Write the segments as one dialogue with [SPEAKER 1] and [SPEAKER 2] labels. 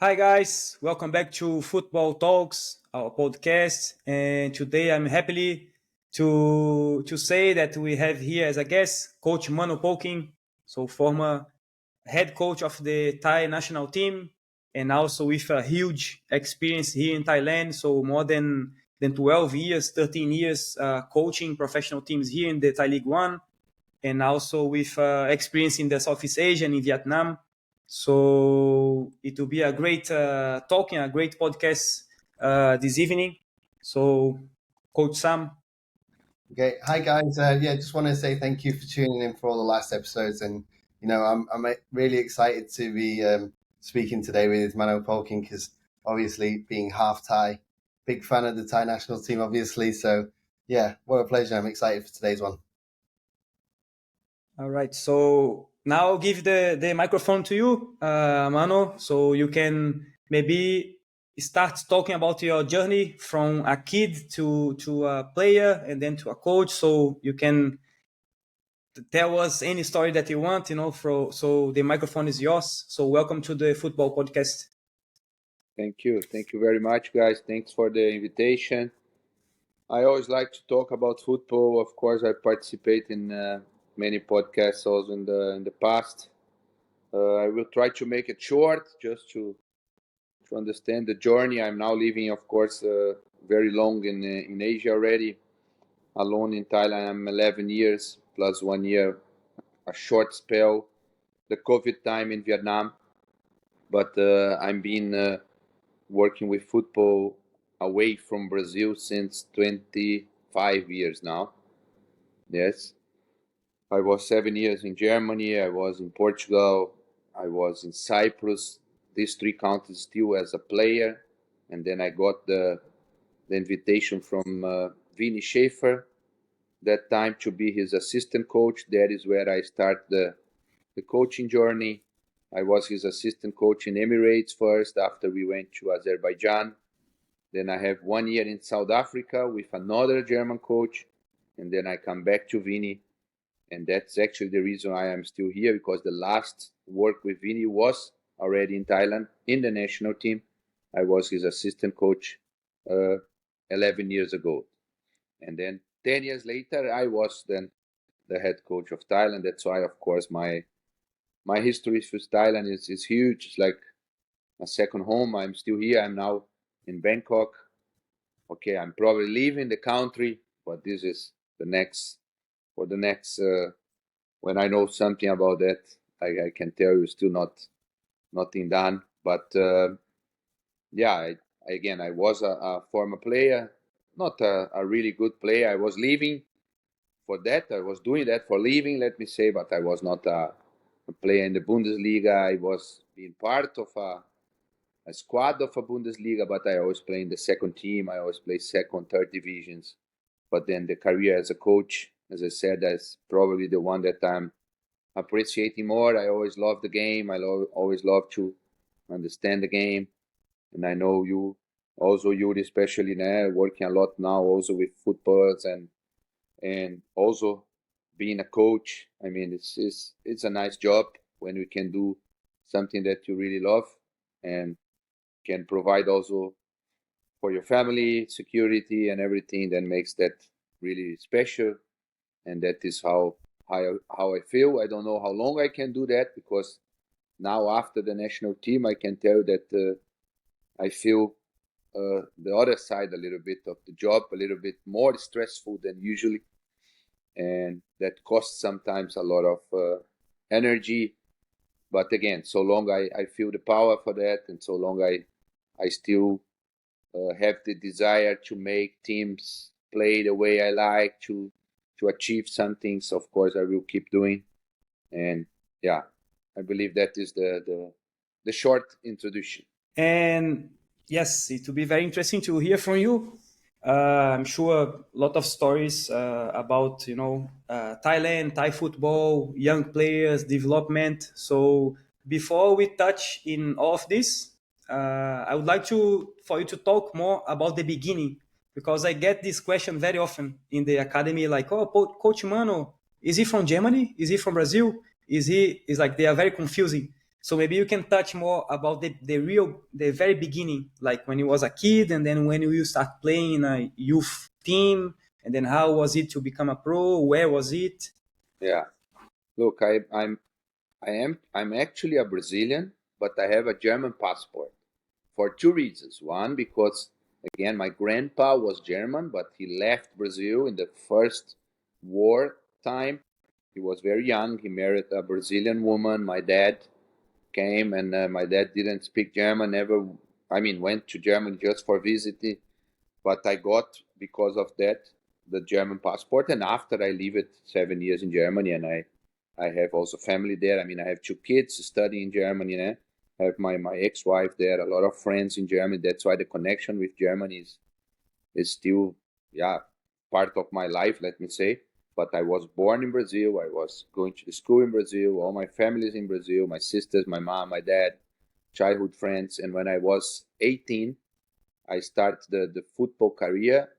[SPEAKER 1] Hi guys, welcome back to Football Talks, our podcast. And today I'm happily to say that we have here as a guest Coach Mano Polking, so former head coach of the Thai national team, and also with a huge experience here in Thailand. So more than 12 years, 13 years coaching professional teams here in the Thai League One, and also with experience in the Southeast Asia and in Vietnam. So it will be a great talking, a great podcast this evening. So, Coach Sam.
[SPEAKER 2] Okay, hi guys. Just want to say thank you for tuning in for all the last episodes, and I'm really excited to be speaking today with Mano Polking because obviously being half Thai, big fan of the Thai national team, obviously. So yeah, what a pleasure! I'm excited for today's one.
[SPEAKER 1] All right. So now I'll give the microphone to you, Mano, so you can maybe start talking about your journey from a kid to a player and then to a coach. So you can tell us any story that you want, so the microphone is yours. So welcome to the Football Podcast.
[SPEAKER 3] Thank you. Thank you very much, guys. Thanks for the invitation. I always like to talk about football. Of course, I participate in many podcasts also in the past. I will try to make it short, just to understand the journey. I'm now living, of course, very long in Asia already. Alone in Thailand, I'm 11 years plus 1 year, a short spell, the COVID time in Vietnam. But I'm been working with football away from Brazil since 25 years now. Yes. I was 7 years in Germany, I was in Portugal, I was in Cyprus, these three countries still as a player. And then I got the invitation from Vini Schaefer, that time to be his assistant coach. That is where I start the coaching journey. I was his assistant coach in Emirates first, after we went to Azerbaijan. Then I have 1 year in South Africa with another German coach. And then I come back to Vini. And that's actually the reason I am still here, because the last work with Vini was already in Thailand in the national team. I was his assistant coach 11 years ago. And then 10 years later, I was then the head coach of Thailand. That's why, of course, my history with Thailand is huge. It's like a second home. I'm still here. I'm now in Bangkok. Okay, I'm probably leaving the country, but this is the next, when I know something about that, I can tell you still nothing done. But I was a former player, not a really good player. I was leaving for that. I was doing that for living, let me say, but I was not a player in the Bundesliga. I was being part of a squad of a Bundesliga, but I always play in the second team. I always play second, third divisions. But then the career as a coach, as I said, that's probably the one that I'm appreciating more. I always love the game. I always love to understand the game. And I know you, also Yuri, especially now, working a lot now also with footballers and also being a coach. I mean, it's a nice job when you can do something that you really love and can provide also for your family security and everything. That makes that really special. And that is how I feel. I don't know how long I can do that, because now after the national team, I can tell that I feel the other side a little bit of the job, a little bit more stressful than usually. And that costs sometimes a lot of energy. But again, so long I feel the power for that, and so long I still have the desire to make teams play the way I like, to achieve something. So of course I will keep doing. And yeah, I believe that is the short introduction.
[SPEAKER 1] And yes, it will be very interesting to hear from you. I'm sure a lot of stories about Thailand, Thai football, young players, development. So before we touch in all of this, I would like for you to talk more about the beginning, because I get this question very often in the academy, like, "Oh, Coach Mano, is he from Germany? Is he from Brazil? Is like they are very confusing." So maybe you can touch more about the very beginning, like when you was a kid, and then when you start playing in a youth team, and then how was it to become a pro? Where was it?
[SPEAKER 3] Yeah. Look, I'm actually a Brazilian, but I have a German passport for two reasons. One, because again, my grandpa was German, but he left Brazil in the first war time. He was very young. He married a Brazilian woman. My dad came, and my dad didn't speak German. Never, I mean, went to Germany just for visiting. But I got, because of that, the German passport. And after I lived 7 years in Germany, and I have also family there. I mean, I have two kids studying in Germany. I have my ex-wife there, a lot of friends in Germany. That's why the connection with Germany is still, yeah, part of my life, let me say. But I was born in Brazil. I was going to the school in Brazil. All my family is in Brazil. My sisters, my mom, my dad, childhood friends. And when I was 18, I started the football career.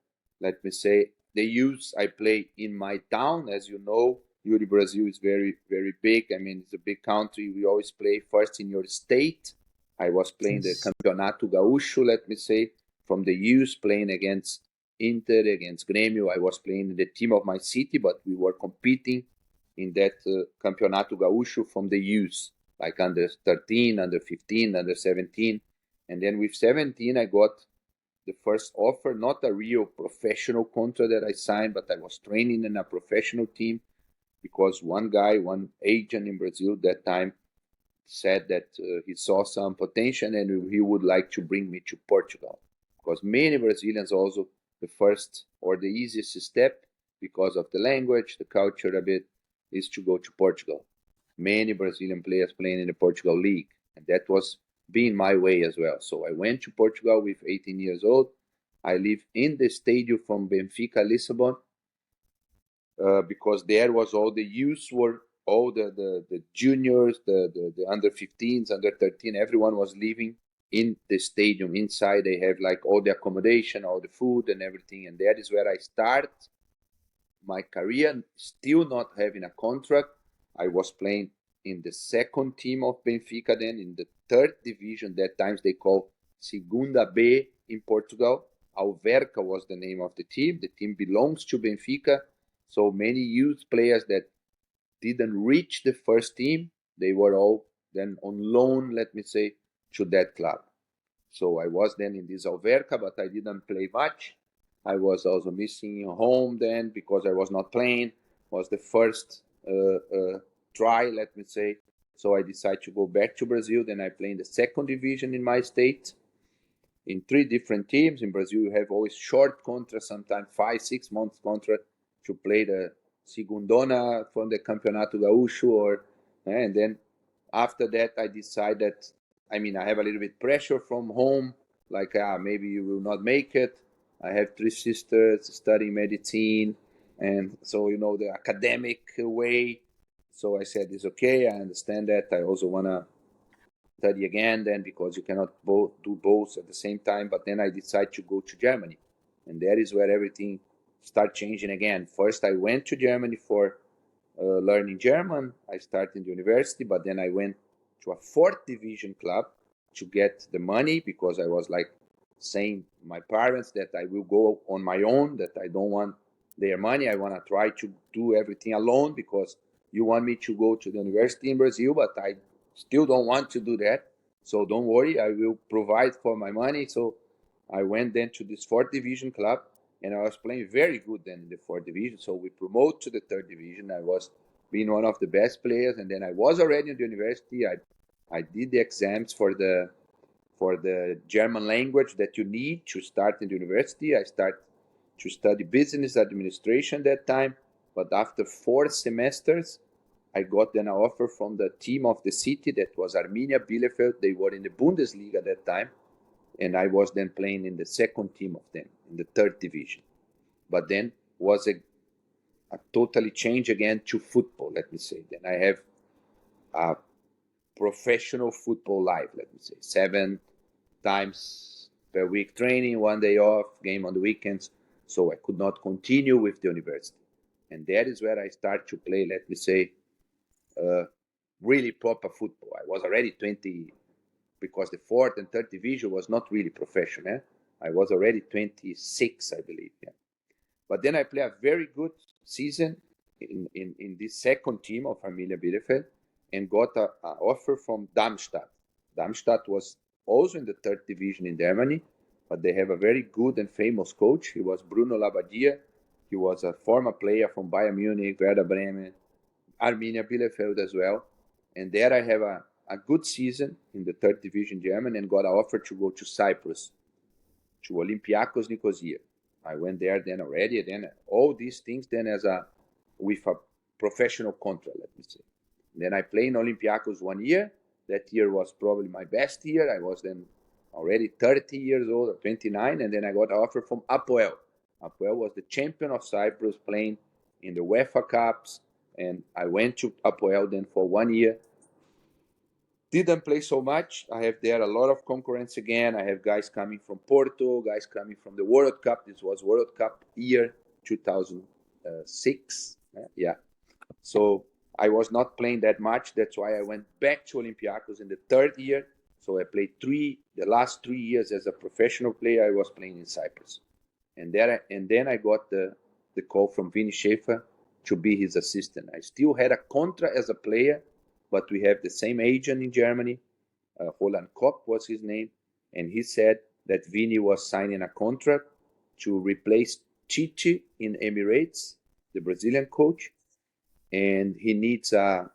[SPEAKER 3] Let me say, the youth I play in my town. As you know, Yuri, Brazil is very, very big. I mean, it's a big country. We always play first in your state. I was playing the Campeonato Gaúcho, let me say, from the youth, playing against Inter, against Grêmio. I was playing in the team of my city, but we were competing in that Campeonato Gaúcho from the youth, like under 13, under 15, under 17. And then with 17, I got the first offer, not a real professional contract that I signed, but I was training in a professional team because one agent in Brazil that time said that he saw some potential and he would like to bring me to Portugal. Because many Brazilians also, the first or the easiest step, because of the language, the culture a bit, is to go to Portugal. Many Brazilian players playing in the Portugal league. And that was being my way as well. So I went to Portugal with 18 years old. I live in the stadium from Benfica, Lisbon, because there was all the youth were all the juniors, the under 15s, under 13, everyone was living in the stadium. Inside they have like all the accommodation, all the food and everything. And that is where I start my career, still not having a contract. I was playing in the second team of Benfica, then in the third division. That times they call Segunda B in Portugal. Alverca was the name of the team. The team belongs to Benfica. So many youth players that didn't reach the first team, they were all then on loan, let me say, to that club. So I was then in this Alverca, but I didn't play much. I was also missing home then because I was not playing. Was the first try, let me say. So I decided to go back to Brazil. Then I play in the second division in my state in 3 different teams. In Brazil, you have always short contracts, sometimes 5-6 months contract to play the Segundona from the Campeonato Gaúcho. And then after that, I decided, I mean, I have a little bit pressure from home, like maybe you will not make it. I have 3 sisters studying medicine, and so the academic way. So I said, it's okay, I understand that. I also want to study again then, because you cannot do both at the same time. But then I decided to go to Germany, and that is where everything started changing again. First, I went to Germany for learning German. I started in the university, but then I went to a 4th division club to get the money, because I was like saying my parents that I will go on my own, that I don't want their money. I want to try to do everything alone, because you want me to go to the university in Brazil, but I still don't want to do that. So don't worry, I will provide for my money. So I went then to this 4th division club, and I was playing very good then in the 4th division. So we promote to the 3rd division. I was being one of the best players, and then I was already in the university. I did the exams for the German language that you need to start in the university. I started to study business administration that time, but after 4 semesters, I got then an offer from the team of the city, that was Arminia Bielefeld. They were in the Bundesliga at that time, and I was then playing in the second team of them, in the 3rd division. But then was a totally change again to football, let me say. Then I have a professional football life, let me say. 7 times per week training, 1 day off, game on the weekends. So I could not continue with the university. And that is where I start to play, let me say, really proper football. I was already 20, because the fourth and third division was not really professional. I was already 26, I believe. Yeah. But then I played a very good season in this second team of Arminia Bielefeld and got an offer from Darmstadt. Darmstadt was also in the third division in Germany, but they have a very good and famous coach. He was Bruno Labbadia. He was a former player from Bayern Munich, Werder Bremen, Arminia Bielefeld as well. And there I have a good season in the third division German and got an offer to go to Cyprus, to Olympiacos Nicosia. I went there then already, then all these things then with a professional contract, let me say. Then I played in Olympiacos 1 year. That year was probably my best year. I was then already 30 years old, or 29, and then I got an offer from Apoel. Apoel was the champion of Cyprus, playing in the UEFA Cups, and I went to Apoel then for 1 year. Didn't play so much. I have there a lot of concurrence again. I have guys coming from Porto, guys coming from the World Cup. This was World Cup year 2006. Yeah. So I was not playing that much. That's why I went back to Olympiacos in the third year. So I played the last 3 years as a professional player. I was playing in Cyprus. And then I got the call from Vinny Schaefer to be his assistant. I still had a contract as a player, but we have the same agent in Germany. Roland Kopp was his name. And he said that Vinny was signing a contract to replace Chichi in Emirates, the Brazilian coach. And he needs a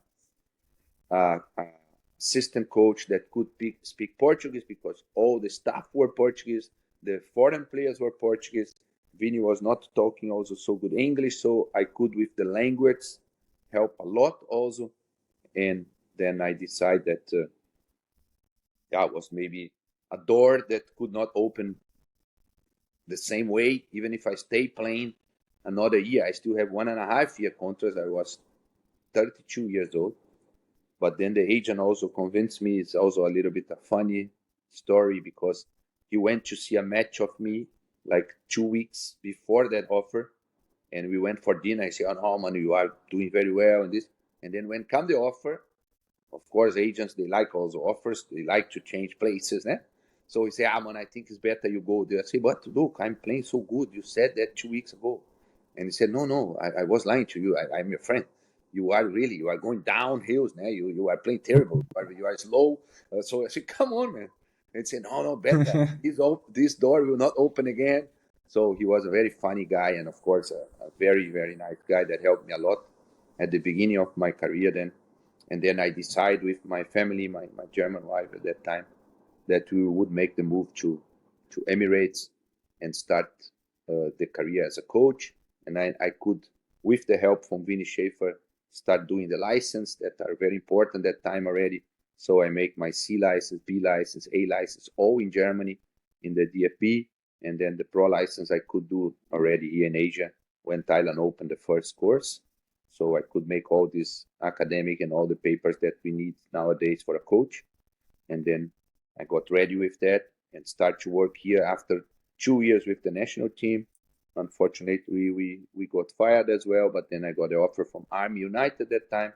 [SPEAKER 3] assistant coach that could speak Portuguese, because all the staff were Portuguese. The foreign players were Portuguese. Vinny was not talking also so good English, so I could, with the language, help a lot also. And then I decided that that was maybe a door that could not open the same way, even if I stay playing another year. I still have 1.5 year contract. I was 32 years old. But then the agent also convinced me. It's also a little bit a funny story, because he went to see a match of me like 2 weeks before that offer. And we went for dinner. I said, "Oh, no, man, you are doing very well." And this. And then when come the offer, of course, agents, they like also offers. They like to change places. So he said, "Man, I think it's better you go there." I said, "But look, I'm playing so good. You said that 2 weeks ago." And he said, No, I was lying to you. I'm your friend. You are going down hills now. You are playing terrible. You are slow. So I said, "Come on, man." And he said, No, better. This door will not open again. So he was a very funny guy, and of course, a very, very nice guy that helped me a lot at the beginning of my career then. And then I decided with my family, my German wife at that time, that we would make the move to Emirates and start the career as a coach. And I could, with the help from Vinny Schaefer, start doing the license that are very important that time already. So I make my C license, B license, A license, all in Germany in the DFB. And then the pro license I could do already here in Asia when Thailand opened the first course. So I could make all this academic and all the papers that we need nowadays for a coach. And then I got ready with that and start to work here after 2 years with the national team. Unfortunately, we got fired as well, but then I got an offer from Army United at that time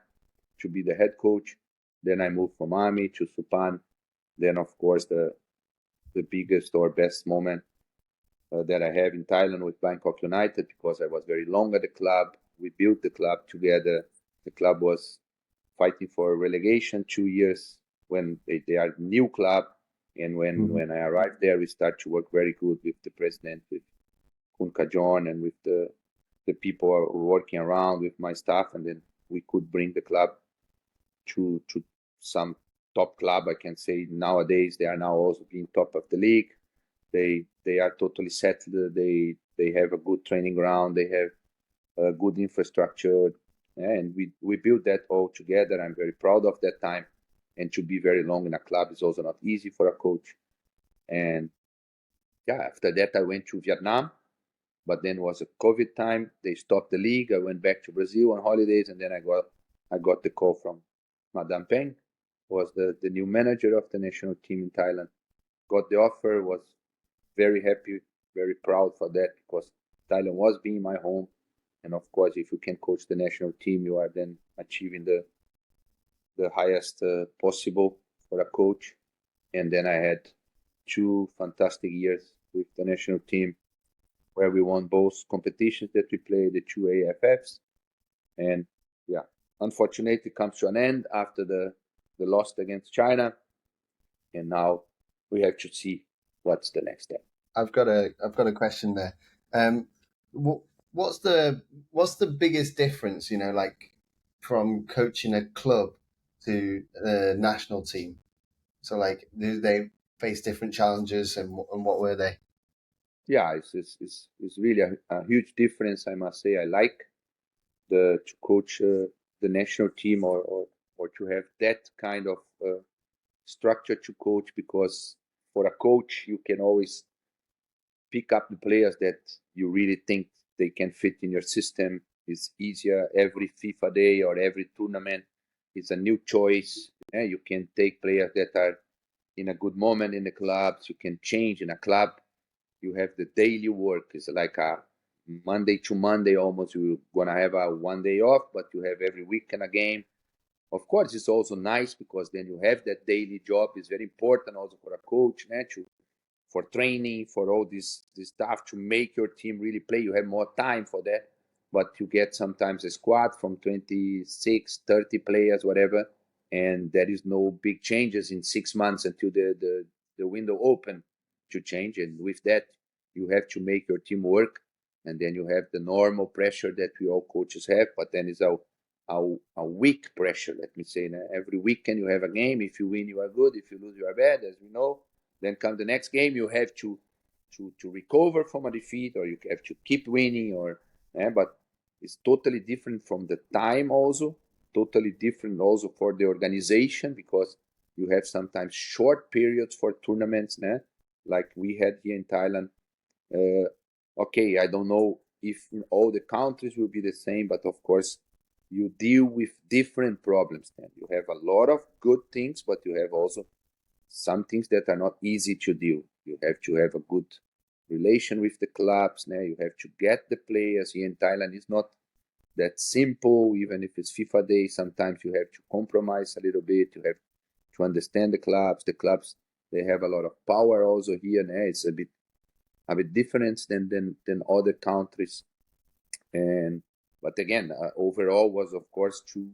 [SPEAKER 3] to be the head coach. Then I moved from Army to Supan. Then, of course, the biggest or best moment that I have in Thailand with Bangkok United, because I was very long at the club. We built the club together. The club was fighting for relegation 2 years when they are new club. And when I arrived there, we start to work very good with the president, with Kunka John, and with the people who are working around with my staff. And then we could bring the club to some top club. I can say nowadays they are now also being top of the league. They are totally settled. They have a good training ground. They have a good infrastructure, and we built that all together. I'm very proud of that time. And to be very long in a club is also not easy for a coach. And yeah, after that I went to Vietnam, but then was a COVID time. They stopped the league. I went back to Brazil on holidays, and then I got the call from Madame Peng, who was the new manager of the national team in Thailand. Got the offer, was very happy, very proud for that, because Thailand was being my home. And of course, if you can coach the national team, you are then achieving the highest possible for a coach. And then I had 2 fantastic years with the national team where we won both competitions that we played, the 2 AFFs. And yeah, unfortunately, it comes to an end after the loss against China. And now we have to see what's the next step.
[SPEAKER 2] I've got a question there. What's the biggest difference, like from coaching a club to the national team? So like, do they face different challenges, and what were they?
[SPEAKER 3] Yeah, it's really a huge difference, I must say. I like to coach the national team or to have that kind of structure to coach, because for a coach you can always pick up the players that you really think they can fit in your system. It's easier every FIFA day or every tournament. It's a new choice. Yeah, you can take players that are in a good moment in the clubs. You can change in a club. You have the daily work. It's like a Monday to Monday almost. You're gonna have a 1 day off, but you have every weekend a game. Of course, it's also nice because then you have that daily job. It's very important also for a coach, for training, for all this stuff to make your team really play. You have more time for that, but you get sometimes a squad from 26, 30 players, whatever, and there is no big changes in 6 months until the window open to change. And with that, you have to make your team work, and then you have the normal pressure that we all coaches have, but then it's a week pressure, let me say. Every weekend you have a game. If you win, you are good. If you lose, you are bad, as we know. Then come the next game, you have to recover from a defeat, or you have to keep winning, but it's totally different from the time also, totally different also for the organization, because you have sometimes short periods for tournaments, like we had here in Thailand. Okay, I don't know if in all the countries will be the same, but of course you deal with different problems. Then you have a lot of good things, but you have also some things that are not easy to deal. You have to have a good relation with the clubs. Now you have to get the players. Here in Thailand, it's not that simple. Even if it's FIFA day, sometimes you have to compromise a little bit. You have to understand the clubs. The clubs, they have a lot of power also here. Now it's a bit different than other countries. But again, overall was of course 2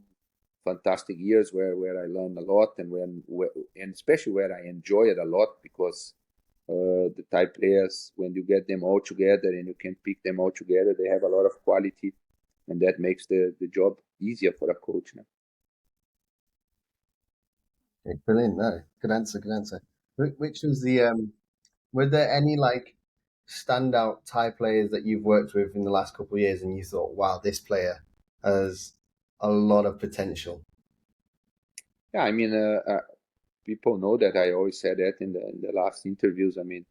[SPEAKER 3] fantastic years where I learned a lot, and especially where I enjoy it a lot, because the Thai players, when you get them all together and you can pick them all together, they have a lot of quality, and that makes the job easier for a coach now.
[SPEAKER 2] Okay, brilliant. No, good answer. Which was were there any like standout Thai players that you've worked with in the last couple of years and you thought, wow, this player has a lot of potential?
[SPEAKER 3] Yeah, I mean, people know that I always said that in the last interviews. I mean,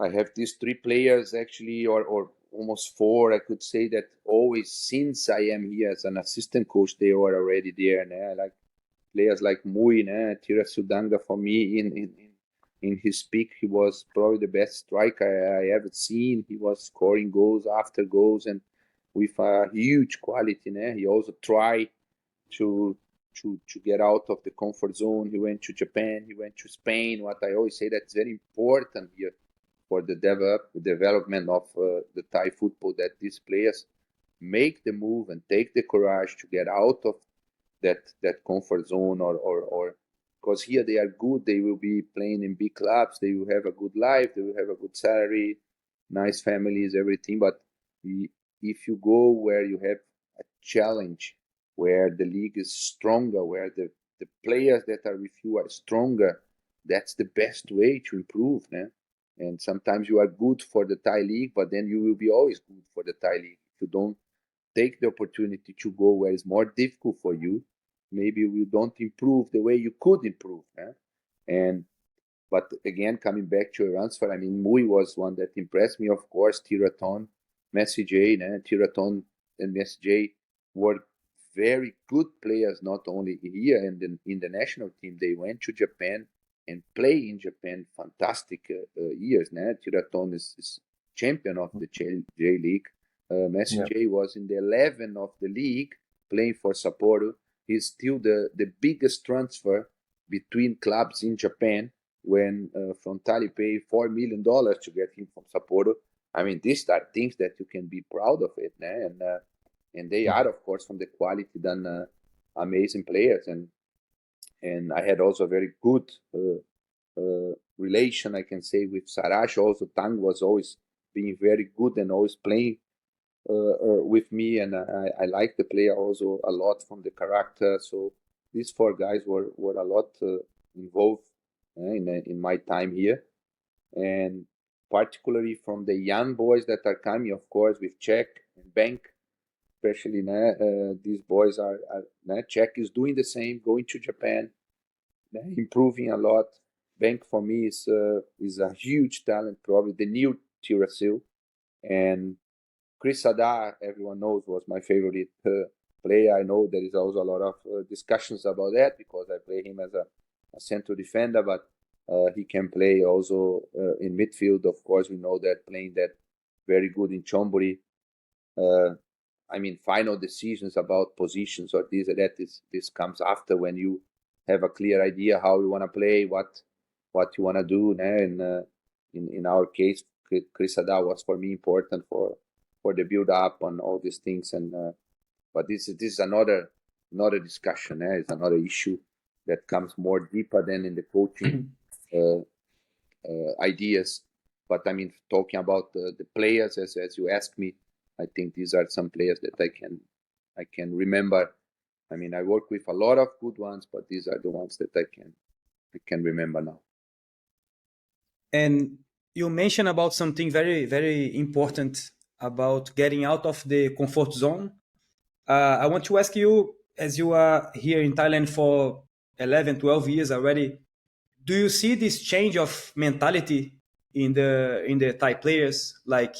[SPEAKER 3] I have these 3 players actually, or almost 4, I could say, that always since I am here as an assistant coach, they were already there. I like players like Mui, Tira Sudanga. For me, in his peak, he was probably the best striker I ever seen. He was scoring goals after goals and with a huge quality. He also tried to get out of the comfort zone. He went to Japan, he went to Spain. What I always say, that's very important here for the development of the Thai football, that these players make the move and take the courage to get out of that comfort zone, or because here they are good, they will be playing in big clubs, they will have a good life, they will have a good salary, nice families, everything. But if you go where you have a challenge, where the league is stronger, where the players that are with you are stronger, that's the best way to improve. And sometimes you are good for the Thai league, but then you will be always good for the Thai league. If you don't take the opportunity to go where it's more difficult for you, maybe you don't improve the way you could improve. But again, coming back to your answer, I mean, Mui was one that impressed me, of course. Tiraton, Messi J, Tiraton and Messi J were very good players, not only here and in the national team. They went to Japan and play in Japan fantastic years. Tiraton is champion of the J League. Messi J was in the 11 of the league, playing for Sapporo. he's still the biggest transfer between clubs in Japan when Frontale paid $4 million to get him from Sapporo. I mean, these are things that you can be proud of it, and they are, of course, from the quality than amazing players. And I had also a very good relation, I can say, with Sarash. Also, Tang was always being very good and always playing with me, and I like the player also a lot from the character. So these four guys were a lot involved in my time here, and particularly from the young boys that are coming, of course, with Czech and Bank, especially these boys are Czech is doing the same, going to Japan, improving a lot. Bank for me is a huge talent, probably the new Tirasil, and Chris Adar, everyone knows, was my favorite player. I know there is also a lot of discussions about that because I play him as a central defender, but he can play also in midfield. Of course, we know that playing that very good in Chonburi. I mean, final decisions about positions or this or that, this comes after when you have a clear idea how you want to play, what you want to do. And in our case, Chris Adar was for me important for the build up and all these things. And but this is another discussion. It's another issue that comes more deeper than in the coaching ideas. But I mean, talking about the players, as you asked me, I think these are some players that I can remember. I mean, I work with a lot of good ones, but these are the ones that I can remember now.
[SPEAKER 1] And you mentioned about something very, very important about getting out of the comfort zone. I want to ask you, as you are here in Thailand for 11, 12 years already, do you see this change of mentality in the Thai players, like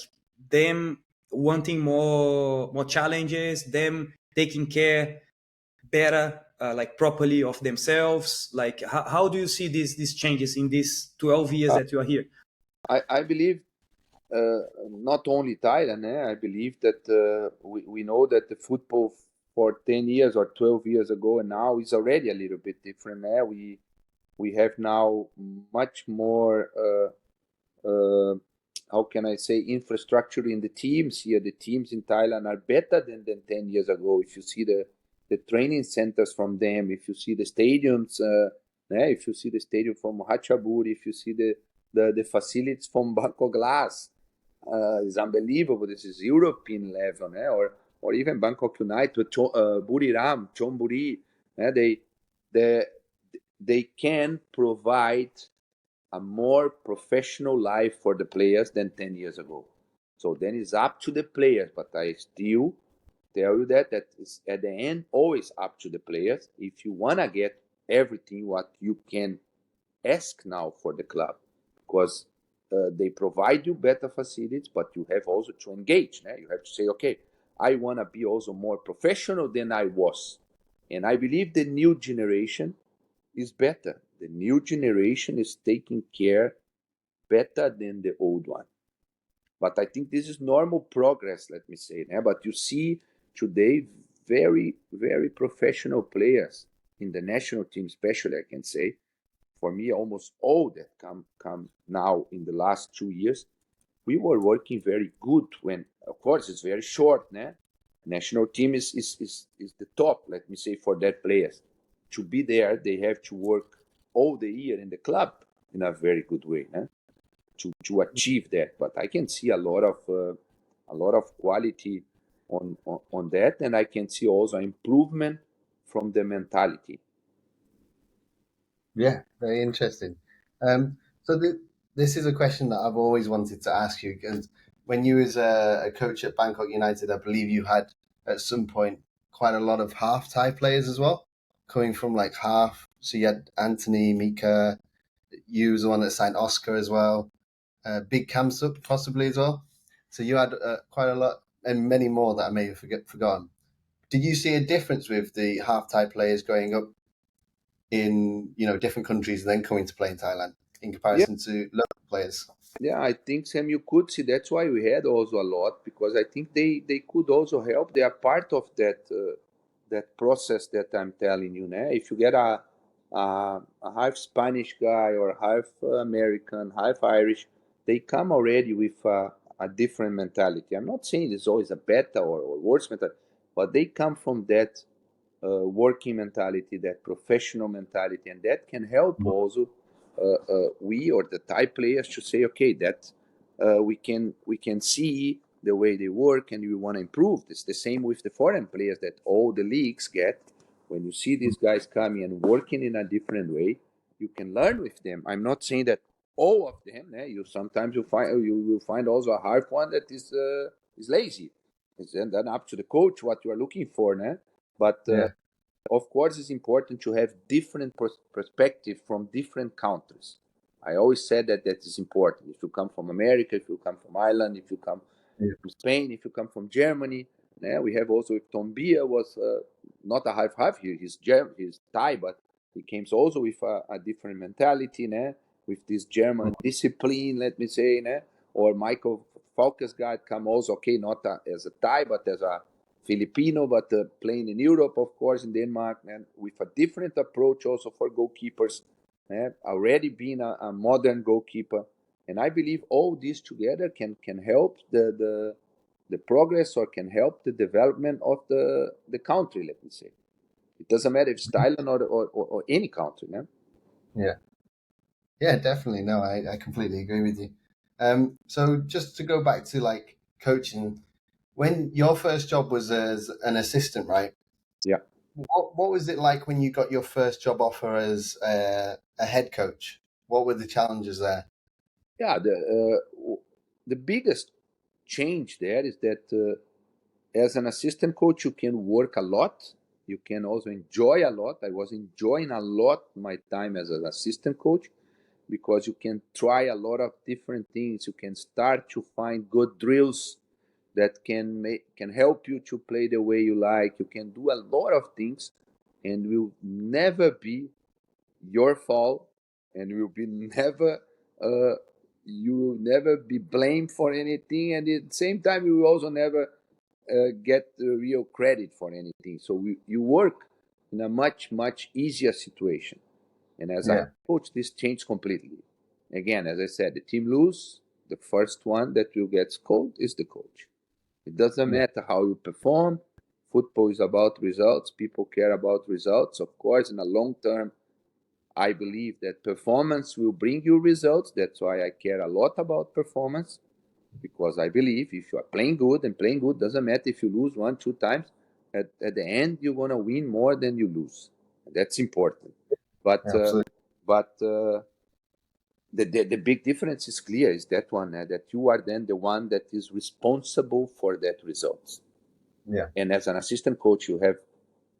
[SPEAKER 1] them wanting more challenges, them taking care better, like properly of themselves? Like how do you see these changes in these 12 years that you are here?
[SPEAKER 3] I believe not only Thailand. I believe that we know that the football for 10 years or 12 years ago and now is already a little bit different. We have now much more how can I say, infrastructure in the teams here. The teams in Thailand are better than 10 years ago. If you see the training centers from them, if you see the stadiums, if you see the stadium from Hachaburi, if you see the facilities from Bangkok Glass, it's unbelievable. This is European level, or even Bangkok United, Buriram, Chonburi. They can provide a more professional life for the players than 10 years ago. So then it's up to the players, but I still tell you that is at the end always up to the players. If you want to get everything what you can ask now for the club, because they provide you better facilities, but you have also to engage. You have to say, okay, I want to be also more professional than I was. And I believe the new generation is better. The new generation is taking care better than the old one. But I think this is normal progress, let me say. But you see today very, very professional players in the national team, especially, I can say. For me, almost all that come now in the last 2 years, we were working very good when, of course, it's very short. National team is the top, let me say, for that players. To be there, they have to work all the year in the club in a very good way to achieve that. But I can see a lot of quality on that, and I can see also improvement from the mentality.
[SPEAKER 2] Yeah, very interesting. So this is a question that I've always wanted to ask you, because when you was a coach at Bangkok United, I believe you had at some point quite a lot of half Thai players as well, coming from like half. So you had Anthony, Mika, you was the one that signed Oscar as well, Big Kamsup possibly as well. So you had quite a lot, and many more that I may have forgotten. Did you see a difference with the half Thai players growing up in different countries and then coming to play in Thailand in comparison to local players?
[SPEAKER 3] Yeah, I think, Sam, you could see. That's why we had also a lot, because I think they could also help. They are part of that that process that I'm telling you. Né? If you get a half Spanish guy or half American, half Irish, they come already with a different mentality. I'm not saying it's always a better or worse mentality, but they come from that working mentality, that professional mentality, and that can help also we or the Thai players to say, okay, that we can see the way they work and we want to improve. It's the same with the foreign players that all the leagues get. When you see these guys coming and working in a different way, you can learn with them. I'm not saying that all of them. You sometimes you will find also a half one that is lazy. It's then up to the coach what you are looking for. But of course, it's important to have different perspective from different countries. I always said that is important. If you come from America, if you come from Ireland, if you come from Spain, if you come from Germany, we have also Tom Bia was not a half here. He's Thai, but he came also with a different mentality, with this German discipline, let me say, or Michael Falkes guy come also, okay, not as a Thai, but as a Filipino, but playing in Europe, of course, in Denmark, and with a different approach also for goalkeepers, already being a modern goalkeeper. And I believe all these together can help the progress or can help the development of the country, let me say. It doesn't matter if it's Thailand or any country.
[SPEAKER 2] Yeah, definitely. No, I completely agree with you. So just to go back to like coaching, when your first job was as an assistant, right?
[SPEAKER 3] Yeah.
[SPEAKER 2] What was it like when you got your first job offer as a head coach? What were the challenges there?
[SPEAKER 3] Yeah, the biggest change there is that as an assistant coach, you can work a lot. You can also enjoy a lot. I was enjoying a lot my time as an assistant coach because you can try a lot of different things. You can start to find good drills that can help you to play the way you like. You can do a lot of things, and will never be your fault, and will be never you will never be blamed for anything, and at the same time you will also never get the real credit for anything. So you work in a much easier situation. And as a coach, this changed completely. Again, as I said, the team lose, the first one that will get scolded is the coach. It doesn't matter how you perform. Football is about results. People care about results. Of course, in a long term, I believe that performance will bring you results. That's why I care a lot about performance, because I believe if you are playing good, and playing good doesn't matter if you lose 1-2 times, at the end you're going to win more than you lose. That's important. But the big difference is clear, is that one, that you are then the one that is responsible for that results. And as an assistant coach, you have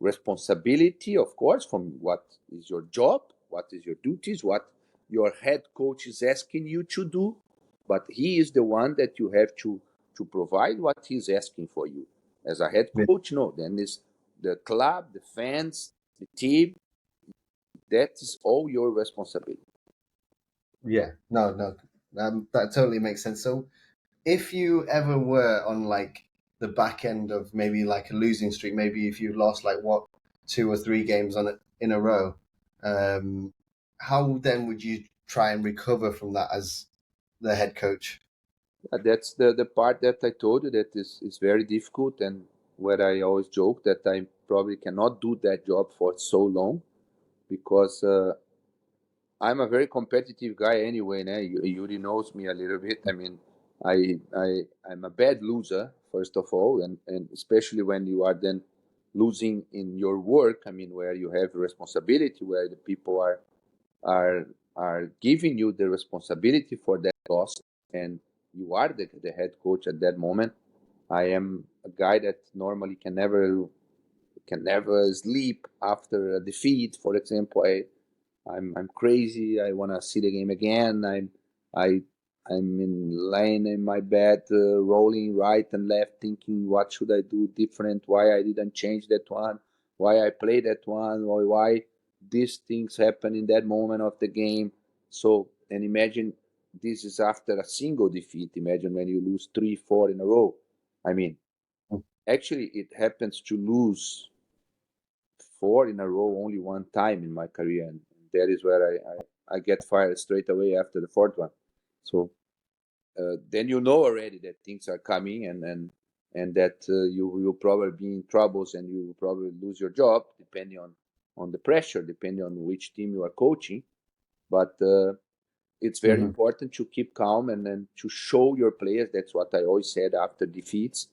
[SPEAKER 3] responsibility, of course, from what is your job, what is your duties, what your head coach is asking you to do, but he is the one that you have to provide what he's asking for you. As a head coach, no, then is the club, the fans, the team, that is all your responsibility.
[SPEAKER 2] No, that totally makes sense. So if you ever were on like the back end of maybe like a losing streak, maybe if you lost like 2 or 3 games in a row, how then would you try and recover from that as the head coach?
[SPEAKER 3] That's the part that I told you that is very difficult, and where I always joke that I probably cannot do that job for so long, because I'm a very competitive guy anyway. Yuri knows me a little bit. I mean, I'm a bad loser, first of all, and especially when you are then losing in your work. I mean, where you have responsibility, where the people are giving you the responsibility for that loss, and you are the head coach at that moment. I am a guy that normally can never sleep after a defeat. For example, I'm crazy. I want to see the game again. I'm laying in my bed, rolling right and left, thinking what should I do different? Why I didn't change that one? Why I played that one? Or why these things happen in that moment of the game? So, and imagine this is after a single defeat. Imagine when you lose 3-4 in a row. I mean, actually, it happens to lose 4 in a row only one time in my career, and that is where I get fired straight away after the fourth one. So then you know already that things are coming, and that you will probably be in troubles, and you will probably lose your job depending on the pressure, depending on which team you are coaching. But it's very important to keep calm and then to show your players. That's what I always said after defeats.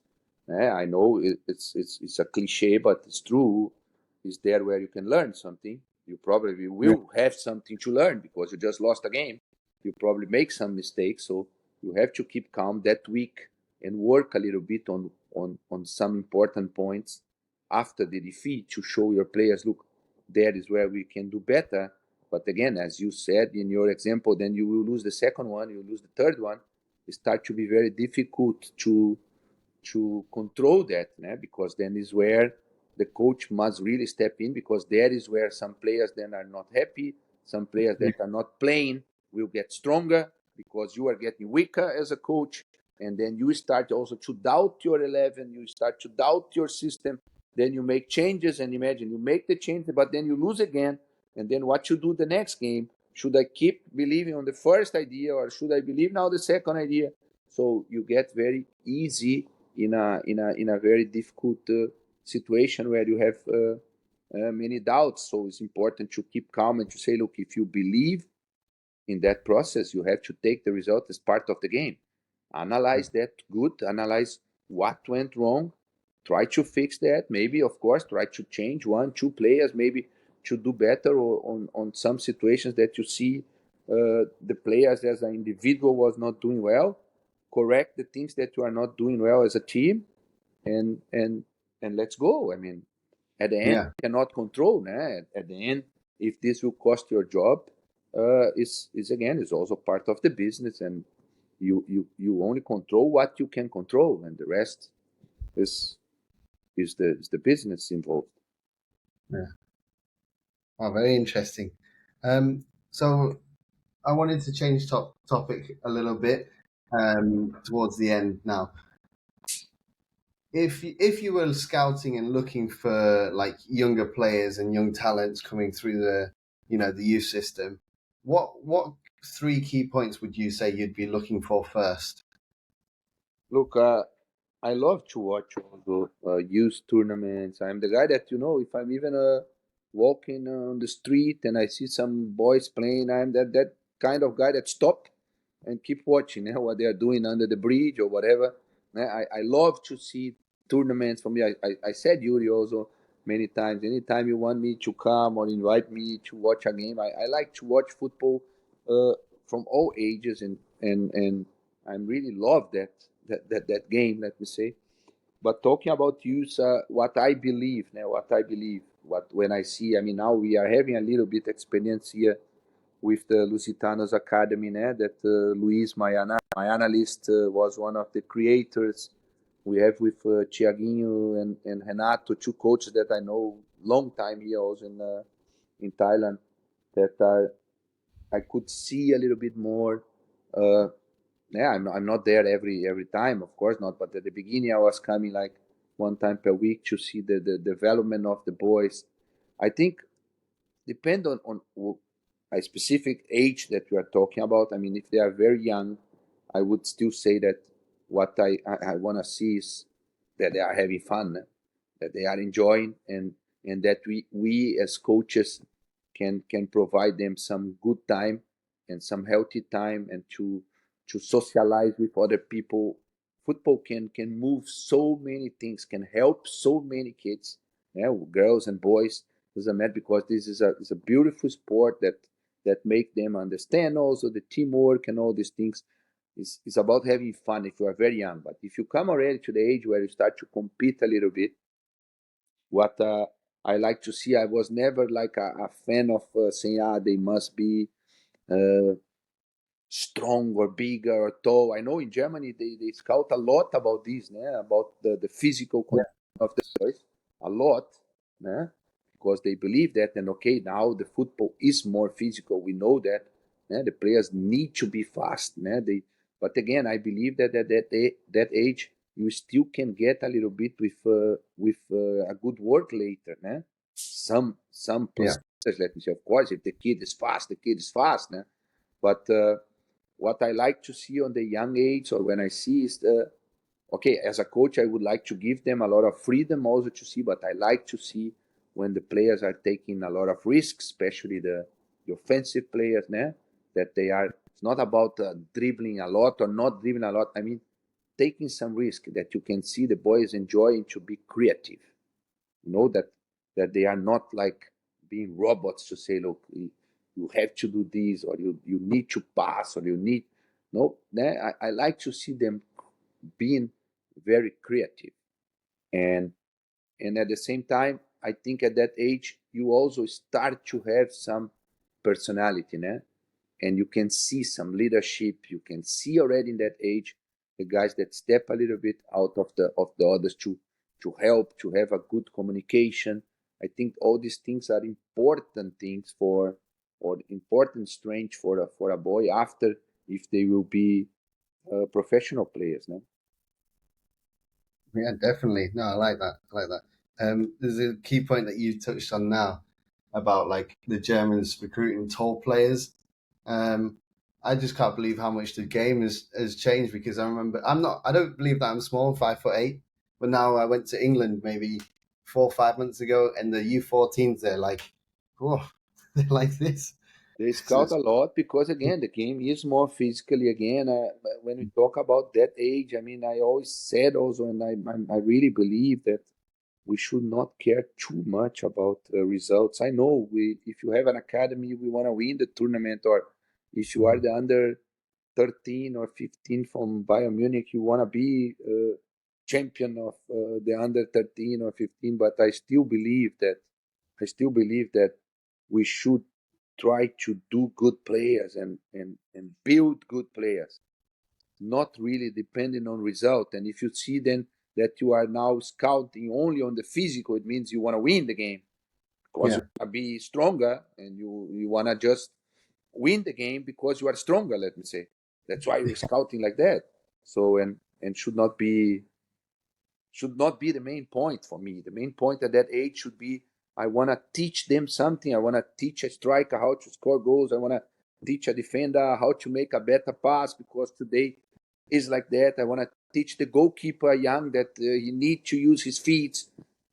[SPEAKER 3] I know it's a cliche, but it's true. It's there where you can learn something. You probably will have something to learn because you just lost a game. You probably make some mistakes, so you have to keep calm that week and work a little bit on some important points after the defeat to show your players, look, that is where we can do better. But again, as you said in your example, then you will lose the second one, you lose the third one. It starts to be very difficult to control that, because then is where the coach must really step in, because that is where some players then are not happy. Some players that are not playing will get stronger because you are getting weaker as a coach. And then you start also to doubt your 11. You start to doubt your system. Then you make changes, and imagine you make the change, but then you lose again. And then what you do the next game? Should I keep believing on the first idea, or should I believe now the second idea? So you get very easy in a very difficult situation where you have many doubts. So it's important to keep calm and to say, look, if you believe in that process, you have to take the result as part of the game. Analyze that good, analyze what went wrong, try to fix that. Maybe, of course, try to change 1-2 players, maybe to do better on some situations that you see the players as an individual was not doing well. Correct the things that you are not doing well as a team, and let's go. I mean, at the end, you cannot control. At the end, if this will cost your job, is also part of the business, and you only control what you can control, and the rest is the business involved.
[SPEAKER 2] Yeah. Oh, very interesting. So I wanted to change topic a little bit towards the end now. If you were scouting and looking for like younger players and young talents coming through the youth system, what 3 key points would you say you'd be looking for first?
[SPEAKER 3] Look, I love to watch all the youth tournaments. I'm the guy that, if I'm even walking on the street and I see some boys playing, I'm that kind of guy that stop and keep watching what they are doing under the bridge or whatever. I love to see tournaments. For me, I said Yuri also many times, anytime you want me to come or invite me to watch a game, I like to watch football from all ages, and I really love that game, let me say. But talking about youth, what I believe, when I see, I mean, now we are having a little bit experience here with the Lusitanos Academy, that Luis, my analyst, was one of the creators. We have with Tiaguinho and Renato, 2 coaches that I know long time here also in Thailand, that I could see a little bit more. I'm not there every time, of course not. But at the beginning, I was coming like 1 time per week to see the development of the boys. I think depend on a specific age that you are talking about. I mean, if they are very young, I would still say that what I want to see is that they are having fun, that they are enjoying, and that we as coaches can provide them some good time and some healthy time, and to socialize with other people. Football can move so many things, can help so many kids, girls and boys, doesn't matter, because this is a beautiful sport that make them understand also the teamwork and all these things. It's about having fun if you are very young. But if you come already to the age where you start to compete a little bit, what I like to see, I was never like a fan of saying, they must be strong or bigger or tall. I know in Germany they scout a lot about this, about the physical condition of the boys, a lot, because they believe that. And okay, now the football is more physical. We know that. The players need to be fast. But again, I believe that at that age, you still can get a little bit with a good work later. some percentage, let me say. Of course, if the kid is fast, the kid is fast. Né? But what I like to see on the young age, or when I see, is okay, as a coach, I would like to give them a lot of freedom also to see, but I like to see when the players are taking a lot of risks, especially the offensive players, né? That they are, it's not about dribbling a lot or not dribbling a lot. I mean, taking some risk that you can see the boys enjoying to be creative. You know, that they are not like being robots to say, look, you have to do this, or you need to pass, or you need, no, I like to see them being very creative. And at the same time, I think at that age, you also start to have some personality, né? And you can see some leadership. You can see already in that age the guys that step a little bit out of the others to help, to have a good communication. I think all these things are important things or important strength for a boy after, if they will be professional players. No?
[SPEAKER 2] Yeah, definitely. No, I like that. There's a key point that you touched on now about like the Germans recruiting tall players. I just can't believe how much the game has changed, because I remember I don't believe that I'm small, 5'8", but now I went to England maybe 4 or 5 months ago, and the U14s, they're like, oh, they're like this.
[SPEAKER 3] They scout a lot because, again, the game is more physically. Again, when we talk about that age, I mean, I always said also, and I really believe that we should not care too much about results. I know if you have an academy, we want to win the tournament, or if you are the under 13 or 15 from Bayern Munich, you want to be champion of the under 13 or 15. But I still believe that we should try to do good players and build good players, not really depending on result. And if you see then that you are now scouting only on the physical, it means you want to win the game because you want to be stronger, and you want to just win the game because you are stronger, let me say. That's why you're scouting like that. So and should not be the main point for me. The main point at that age should be, I want to teach them something. I want to teach a striker how to score goals. I want to teach a defender how to make a better pass, because today is like that. I want to teach the goalkeeper young that he needs to use his feet,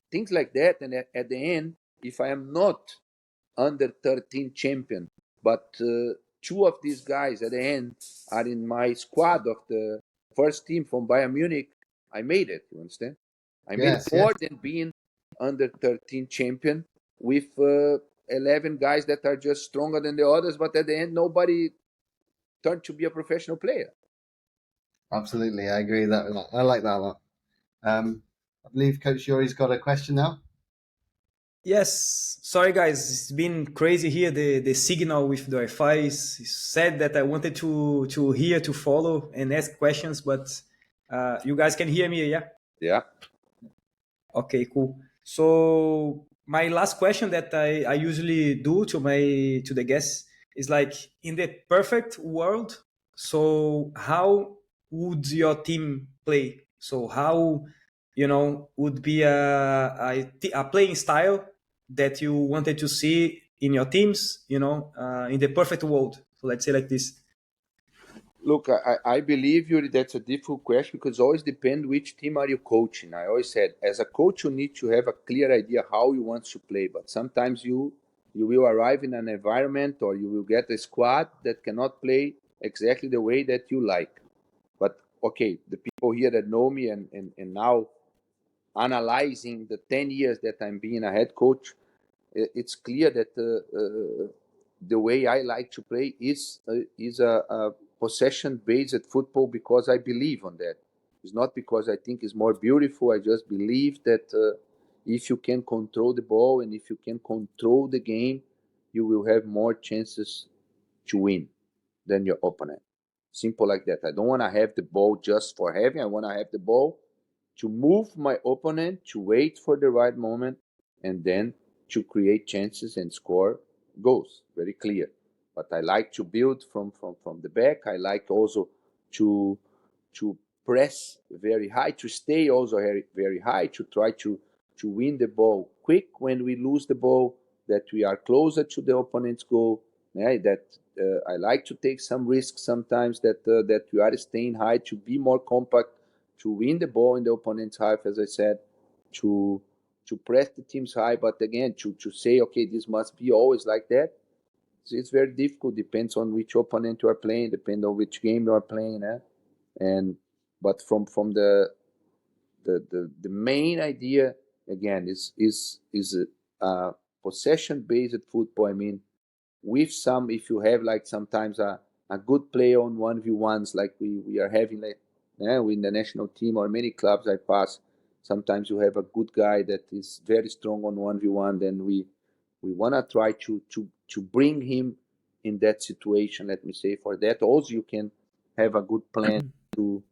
[SPEAKER 3] things like that. And at the end, if I am not under 13 champion, but two of these guys at the end are in my squad of the first team from Bayern Munich, I made it. You understand? I made it more than being under 13 champion with 11 guys that are just stronger than the others, but at the end, nobody turned to be a professional player.
[SPEAKER 2] Absolutely, I agree with that a lot. I like that a lot. I believe Coach Yuri's got a question now.
[SPEAKER 1] Yes, sorry guys, it's been crazy here. The signal with the Wi-Fi is said that I wanted to hear, to follow and ask questions, but you guys can hear me, yeah?
[SPEAKER 3] Yeah.
[SPEAKER 1] Okay, cool. So my last question that I usually do to the guests is like, in the perfect world, so how would your team play? So how, would be a playing style that you wanted to see in your teams, in the perfect world? So let's say like this.
[SPEAKER 3] Look, I believe, Yuri, that's a difficult question, because it always depends which team are you coaching. I always said, as a coach, you need to have a clear idea how you want to play. But sometimes you will arrive in an environment, or you will get a squad that cannot play exactly the way that you like. But okay, the people here that know me and now analyzing the 10 years that I'm being a head coach, it's clear that the way I like to play is a possession-based football, because I believe on that. It's not because I think it's more beautiful. I just believe that if you can control the ball and if you can control the game, you will have more chances to win than your opponent. Simple like that. I don't want to have the ball just for having. I want to have the ball to move my opponent, to wait for the right moment, and then to create chances and score goals. Very clear. But I like to build from the back. I like also to press very high, to stay also very, very high, to try to win the ball quick when we lose the ball, that we are closer to the opponent's goal. That I like to take some risks sometimes, that we are staying high to be more compact, to win the ball in the opponent's half, as I said, to press the teams high. But again, to say, okay, this must be always like that, it's very difficult. Depends on which opponent you are playing, depends on which game you are playing. But from the main idea again is a possession based football. I mean, with some, if you have like sometimes a good player on 1v1s like we are having, like in the national team or many clubs I pass, sometimes you have a good guy that is very strong on 1v1, then we want to try to bring him in that situation. Let me say, for that also you can have a good plan to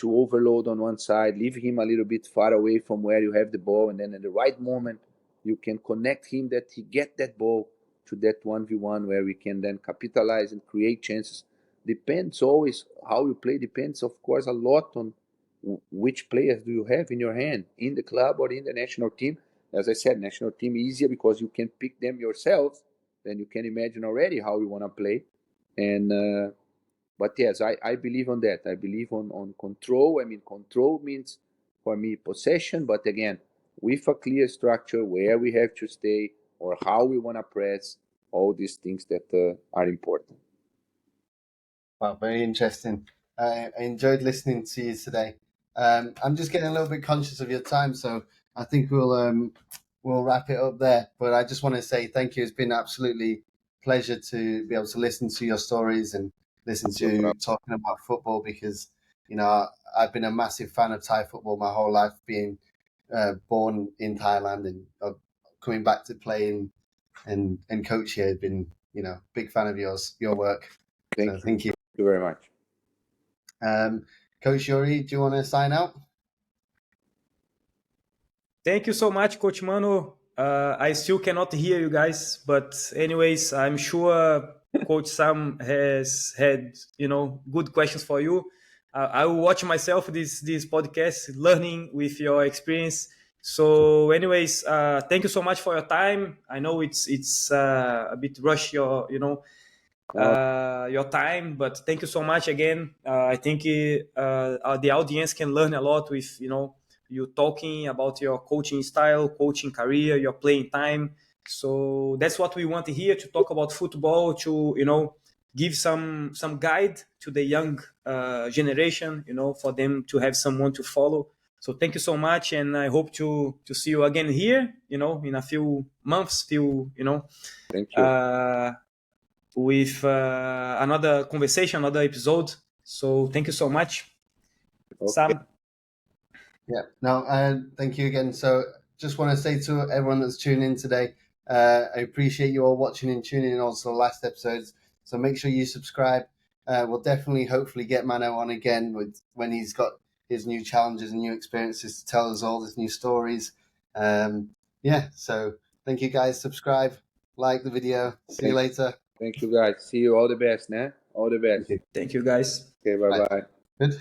[SPEAKER 3] overload on one side, leave him a little bit far away from where you have the ball, and then at the right moment you can connect him, that he get that ball to that 1v1 where we can then capitalize and create chances. Depends always how you play, depends of course a lot on which players do you have in your hand in the club or in the national team. As I said, national team easier because you can pick them yourself, then you can imagine already how you want to play. And but yes, I believe on that. I believe on control. I mean, control means for me possession, but again, with a clear structure where we have to stay or how we want to press, all these things that are important.
[SPEAKER 2] Wow, very interesting. I enjoyed listening to you today. I'm just getting a little bit conscious of your time, so I think we'll wrap it up there. But I just want to say thank you. It's been absolutely pleasure to be able to listen to your stories and listen to you talking about football, because I've been a massive fan of Thai football my whole life, being born in Thailand and coming back to play and coach here. I've been big fan of your work. Thank you.
[SPEAKER 3] Thank you very much.
[SPEAKER 2] Coach Yuri, do you want to sign out?
[SPEAKER 1] Thank you so much, Coach Mano. I still cannot hear you guys, but anyways, I'm sure Coach Sam has had good questions for you. I will watch myself this podcast, learning with your experience. So, anyways, thank you so much for your time. I know it's a bit rush your time, but thank you so much again. I think the audience can learn a lot with you talking about your coaching style, coaching career, your playing time. So that's what we want here, to talk about football, to give some guide to the young generation, for them to have someone to follow. So thank you so much, and I hope to see you again here, in a few months,
[SPEAKER 3] Thank you.
[SPEAKER 1] With another conversation, another episode. So thank you so much, Sam.
[SPEAKER 2] Yeah, no, thank you again. So just want to say to everyone that's tuning in today, I appreciate you all watching and tuning in also the last episodes. So make sure you subscribe. We'll definitely, hopefully, get Mano on again when he's got his new challenges and new experiences to tell us all his new stories. So thank you guys. Subscribe, like the video. See you later.
[SPEAKER 3] Thank you guys. See you. All the best, All the best.
[SPEAKER 1] Thank you guys.
[SPEAKER 3] Okay, bye.
[SPEAKER 2] Good.